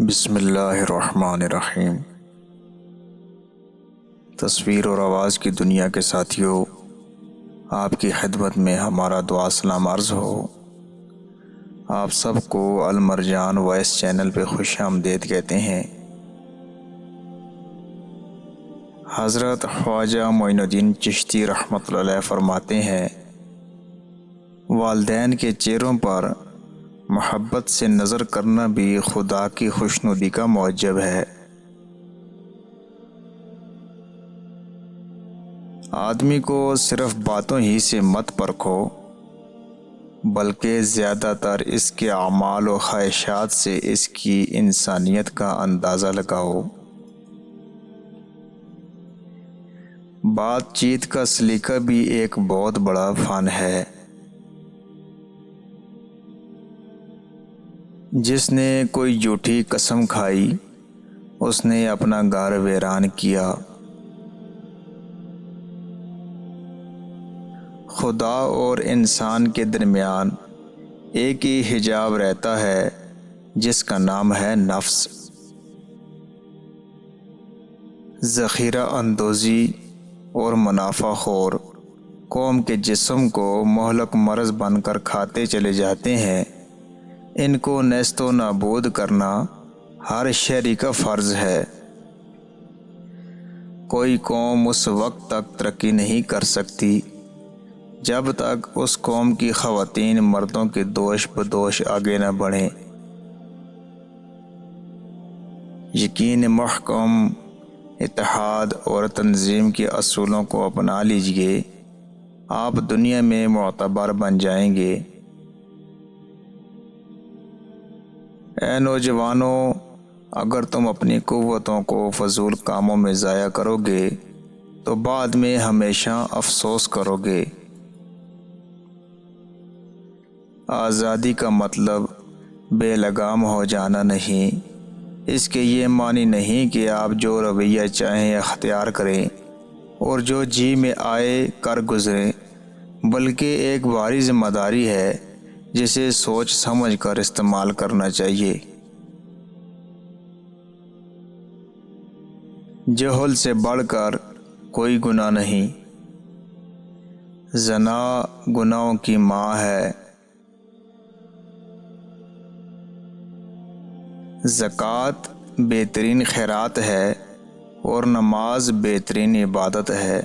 بسم اللہ الرحمن الرحیم۔ تصویر اور آواز کی دنیا کے ساتھیوں، آپ کی خدمت میں ہمارا دعا سلام عرض ہو۔ آپ سب کو المرجان وائس چینل پہ خوش آمدید کہتے ہیں۔ حضرت خواجہ معین الدین چشتی رحمۃ اللہ علیہ فرماتے ہیں، والدین کے چہروں پر محبت سے نظر کرنا بھی خدا کی خوشنودی کا موجب ہے۔ آدمی کو صرف باتوں ہی سے مت پرکھو، بلکہ زیادہ تر اس کے اعمال و خواہشات سے اس کی انسانیت کا اندازہ لگاؤ۔ بات چیت کا سلیقہ بھی ایک بہت بڑا فن ہے۔ جس نے کوئی جھوٹی قسم کھائی، اس نے اپنا گھر ویران کیا۔ خدا اور انسان کے درمیان ایک ہی حجاب رہتا ہے، جس کا نام ہے نفس۔ ذخیرہ اندوزی اور منافع خور قوم کے جسم کو مہلک مرض بن کر کھاتے چلے جاتے ہیں۔ ان کو نیست و نابود کرنا ہر شہری کا فرض ہے۔ کوئی قوم اس وقت تک ترقی نہیں کر سکتی جب تک اس قوم کی خواتین مردوں کے دوش بدوش آگے نہ بڑھیں۔ یقین محکم، اتحاد اور تنظیم کے اصولوں کو اپنا لیجئے، آپ دنیا میں معتبر بن جائیں گے۔ اے نوجوانوں، اگر تم اپنی قوتوں کو فضول کاموں میں ضائع کرو گے تو بعد میں ہمیشہ افسوس کرو گے۔ آزادی کا مطلب بے لگام ہو جانا نہیں، اس کے یہ معنی نہیں کہ آپ جو رویہ چاہیں اختیار کریں اور جو جی میں آئے کر گزریں، بلکہ ایک بھاری ذمہ داری ہے جسے سوچ سمجھ کر استعمال کرنا چاہیے۔ جہل سے بڑھ کر کوئی گناہ نہیں۔ زنا گناہوں کی ماں ہے۔ زکوٰۃ بہترین خیرات ہے اور نماز بہترین عبادت ہے۔